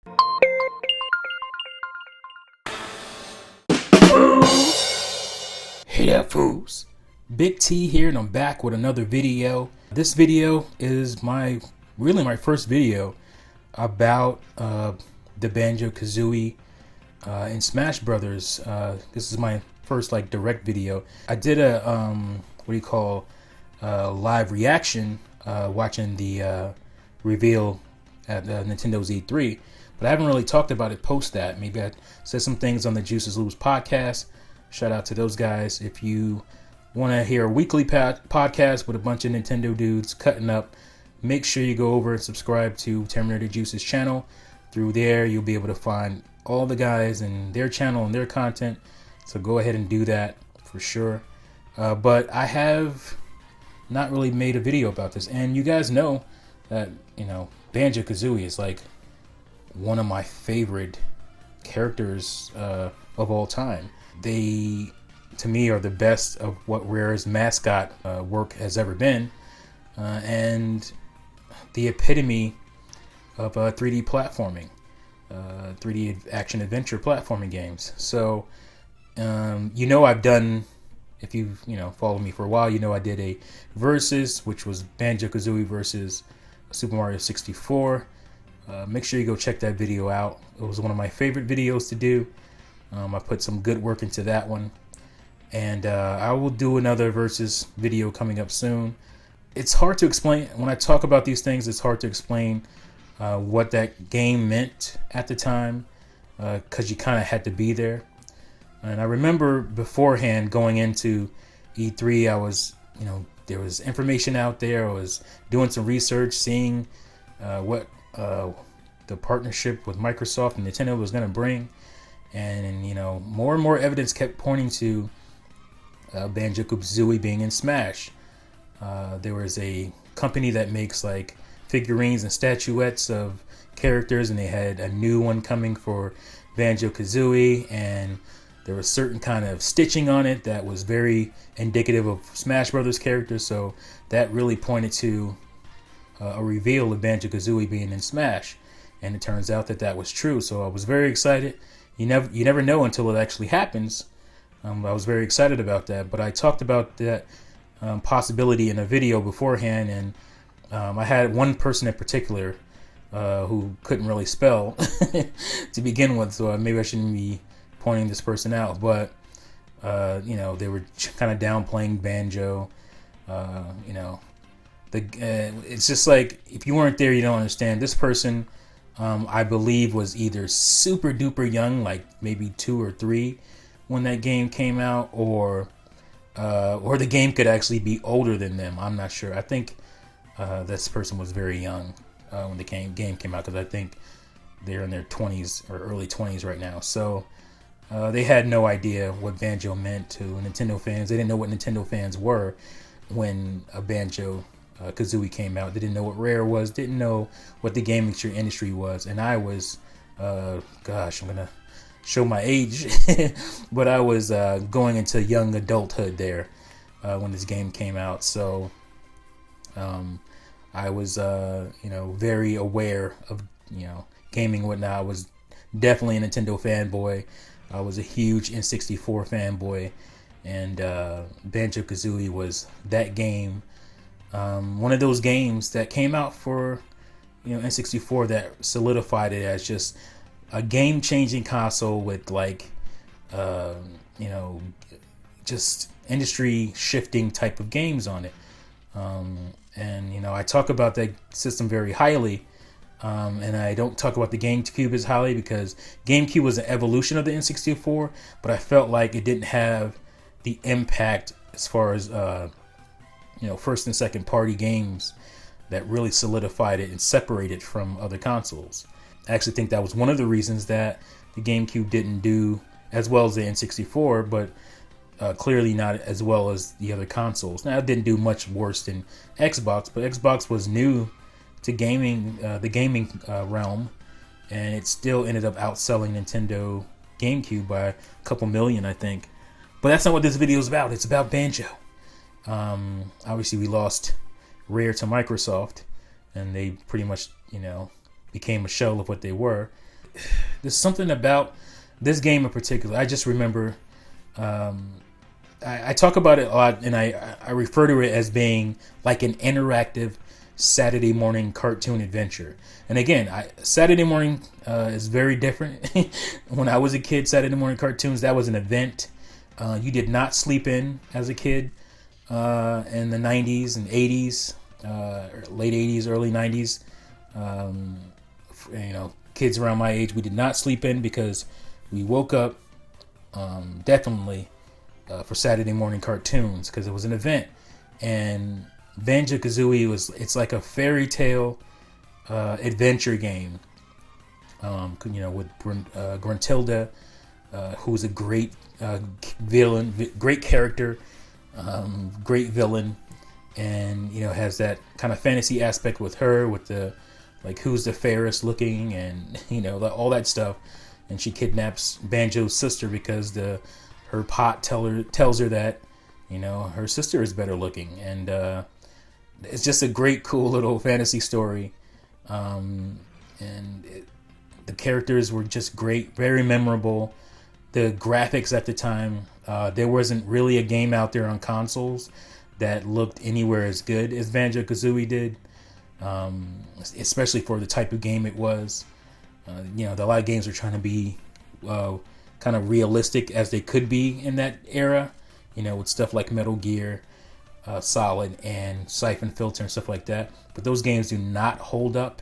Hey there, fools. Big T here, and I'm back with another video. This video is really my first video about the Banjo Kazooie in Smash Brothers. This is my first direct video. I did a live reaction watching the reveal at Nintendo's E3, but I haven't really talked about it post that. Maybe I said some things on the Juices Lose podcast. Shout out to those guys. If you want to hear a weekly podcast with a bunch of Nintendo dudes cutting up, make sure you go over and subscribe to Terminator Juice's channel. Through there, you'll be able to find all the guys and their channel and their content. So go ahead and do that for sure. But I have not really made a video about this. And you guys know that, Banjo Kazooie is one of my favorite characters of all time. They, to me, are the best of what Rare's mascot work has ever been, and the epitome of 3D platforming, 3D action adventure platforming games. So, I've done, if you've followed me for a while, I did a versus, which was Banjo Kazooie versus Super Mario 64. Make sure you go check that video out. It was one of my favorite videos to do. I put some good work into that one, and I will do another versus video coming up soon. It's hard to explain when I talk about these things. It's hard to explain what that game meant at the time, because you kind of had to be there. And I remember beforehand going into E3, I was, there was information out there. I was doing some research, seeing what the partnership with Microsoft and Nintendo was going to bring. And more and more evidence kept pointing to Banjo Kazooie being in Smash. There was a company that makes figurines and statuettes of characters, and they had a new one coming for Banjo Kazooie, and there was certain kind of stitching on it that was very indicative of Smash Brothers characters. So that really pointed to a reveal of Banjo Kazooie being in Smash, and it turns out that that was true. So I was very excited. You never know until it actually happens. I was very excited about that, but I talked about that possibility in a video beforehand, and I had one person in particular who couldn't really spell to begin with, so maybe I shouldn't be pointing this person out, but they were kind of downplaying Banjo. It's just if you weren't there, you don't understand. This person, I believe, was either super duper young, maybe 2 or 3 when that game came out, or the game could actually be older than them. I'm not sure. I think this person was very young when the game came out, because I think they're in their 20s or early 20s right now. So they had no idea what Banjo meant to Nintendo fans. They didn't know what Nintendo fans were when Banjo Kazooie came out. They didn't know what Rare was, didn't know what the gaming industry was, and I was, gosh, I'm gonna show my age, but I was going into young adulthood there when this game came out. So I was, very aware of, gaming and whatnot. I was definitely a Nintendo fanboy. I was a huge N64 fanboy, and Banjo Kazooie was that game. One of those games that came out for N64 that solidified it as just a game-changing console with just industry-shifting type of games on it. And I talk about that system very highly, and I don't talk about the Gamecube as highly because Gamecube was an evolution of the N64, but I felt like it didn't have the impact as far as first and second party games that really solidified it and separated it from other consoles. I actually think that was one of the reasons that the GameCube didn't do as well as the N64, but clearly not as well as the other consoles. Now, it didn't do much worse than Xbox, but Xbox was new to gaming, the gaming realm, and it still ended up outselling Nintendo GameCube by a couple million, I think. But that's not what this video is about. It's about Banjo. Obviously, we lost Rare to Microsoft, and they pretty much, became a shell of what they were. there's something about this game in particular. I just remember, I talk about it a lot, and I refer to it as being like an interactive Saturday morning cartoon adventure. And again, Saturday morning is very different. When I was a kid, Saturday morning cartoons, that was an event. You did not sleep in as a kid in the 90s and 80s, late 80s, early 90s. Kids around my age, we did not sleep in because we woke up definitely for Saturday morning cartoons because it was an event. And Banjo Kazooie it's like a fairy tale adventure game. With Gruntilda, who's a great villain, great character, great villain, and has that kind of fantasy aspect with her, with the who's the fairest looking, and all that stuff. And she kidnaps Banjo's sister because her pot tells her that her sister is better looking, and it's just a great, cool little fantasy story. The characters were just great, very memorable. The graphics at the time, there wasn't really a game out there on consoles that looked anywhere as good as Banjo Kazooie did, especially for the type of game it was. A lot of games were trying to be kind of realistic as they could be in that era, with stuff like Metal Gear Solid and Siphon Filter and stuff like that. But those games do not hold up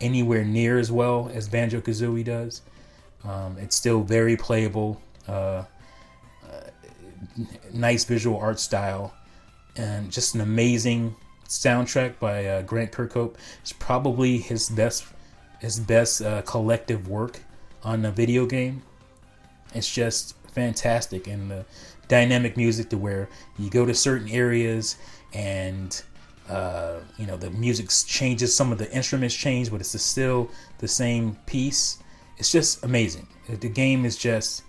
anywhere near as well as Banjo Kazooie does. It's still very playable, nice visual art style, and just an amazing soundtrack by Grant Kirkhope. It's probably his best collective work on a video game. It's just fantastic, and the dynamic music to where you go to certain areas and the music changes, some of the instruments change, but it's still the same piece. It's just amazing. The game is just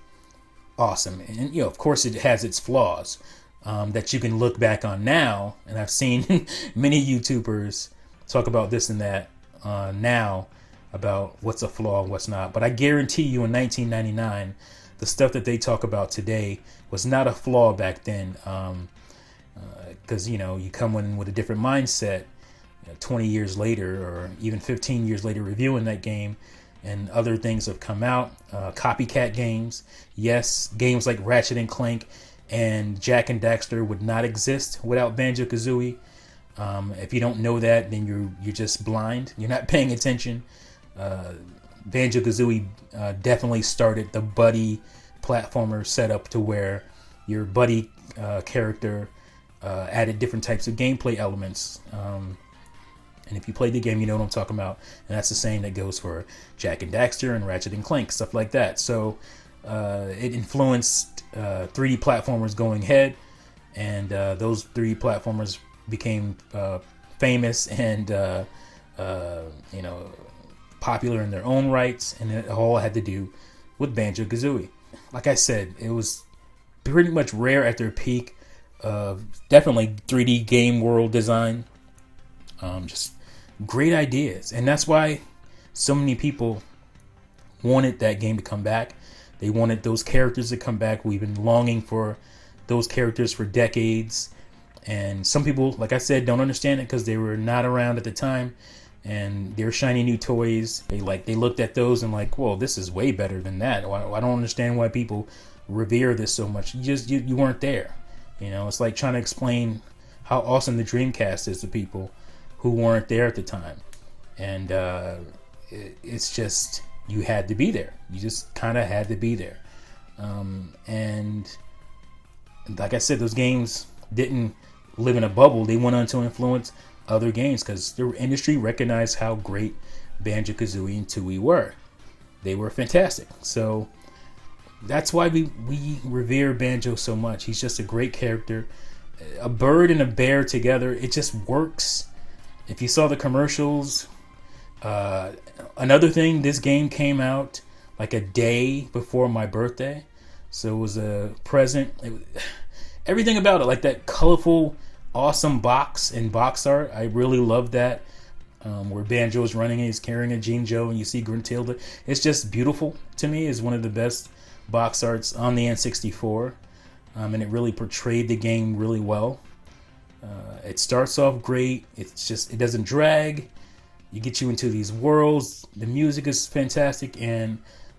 awesome, and of course it has its flaws that you can look back on now, and I've seen many YouTubers talk about this and that now about what's a flaw and what's not. But I guarantee you in 1999, the stuff that they talk about today was not a flaw back then, because you come in with a different mindset 20 years later or even 15 years later reviewing that game, and other things have come out, copycat games. Yes, games like Ratchet and Clank and Jak and Daxter would not exist without Banjo Kazooie. If you don't know that, then you're just blind. You're not paying attention. Banjo Kazooie definitely started the buddy platformer setup to where your buddy character added different types of gameplay elements. And if you played the game, you know what I'm talking about. And that's the same that goes for Jak and Daxter and Ratchet and Clank, stuff like that. So it influenced 3D platformers going ahead, and those 3D platformers became famous and popular in their own rights, and it all had to do with Banjo Kazooie. Like I said, it was pretty much rare at their peak of definitely 3D game world design. Just great ideas, and that's why so many people wanted that game to come back. They wanted those characters to come back. We've been longing for those characters for decades, and some people, like I said, don't understand it because they were not around at the time, and they're shiny new toys. They looked at those and like, whoa, this is way better than that. I don't understand why people revere this so much. You weren't there. It's like trying to explain how awesome the Dreamcast is to people who weren't there at the time. And it's just, you had to be there. You just kind of had to be there. And like I said, those games didn't live in a bubble. They went on to influence other games because the industry recognized how great Banjo Kazooie and Tooie were. They were fantastic. So that's why we revere Banjo so much. He's just a great character. A bird and a bear together, it just works. If you saw the commercials, another thing, this game came out like a day before my birthday, so it was a present. Everything about it, like that colorful, awesome box and box art, I really loved that. where Banjo is running, he's carrying a Jinjo, and you see Gruntilda. It's just beautiful to me. It's one of the best box arts on the N64, and it really portrayed the game really well. It starts off great. It doesn't drag. You get you into these worlds. The music is fantastic, and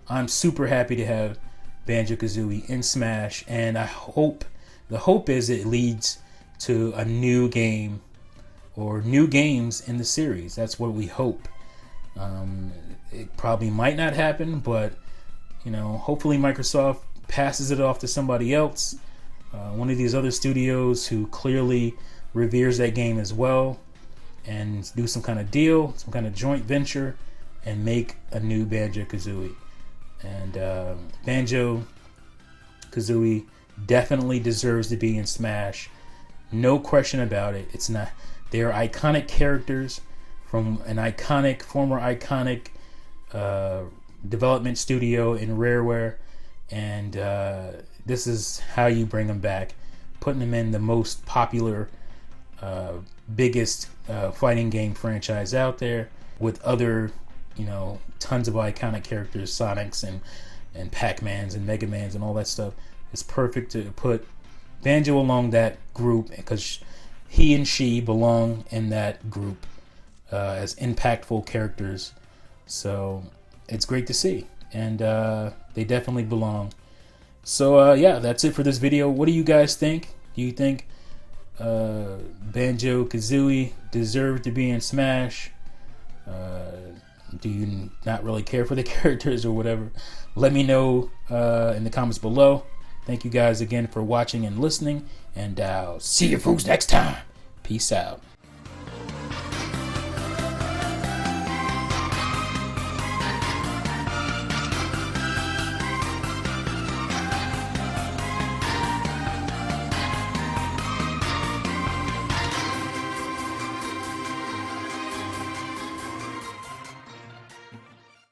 I'm super happy to have Banjo Kazooie in Smash. And the hope is it leads to a new game or new games in the series. That's what we hope. It probably might not happen, but hopefully Microsoft passes it off to somebody else, one of these other studios who clearly reveres that game as well, and do some kind of deal, some kind of joint venture, and make a new Banjo Kazooie. And Banjo Kazooie definitely deserves to be in Smash. No question about it. They are iconic characters from an former iconic development studio in Rareware, and this is how you bring them back, putting them in the most popular, biggest fighting game franchise out there, with other, tons of iconic characters, Sonics and Pac-Mans and Mega Mans and all that stuff. It's perfect to put Banjo along that group, because he and she belong in that group as impactful characters. So it's great to see, and they definitely belong. So yeah, that's it for this video. What do you guys think? Do you think Banjo Kazooie deserved to be in Smash? Do you not really care for the characters or whatever? Let me know in the comments below. Thank you guys again for watching and listening, and I'll see you folks next time. Peace out.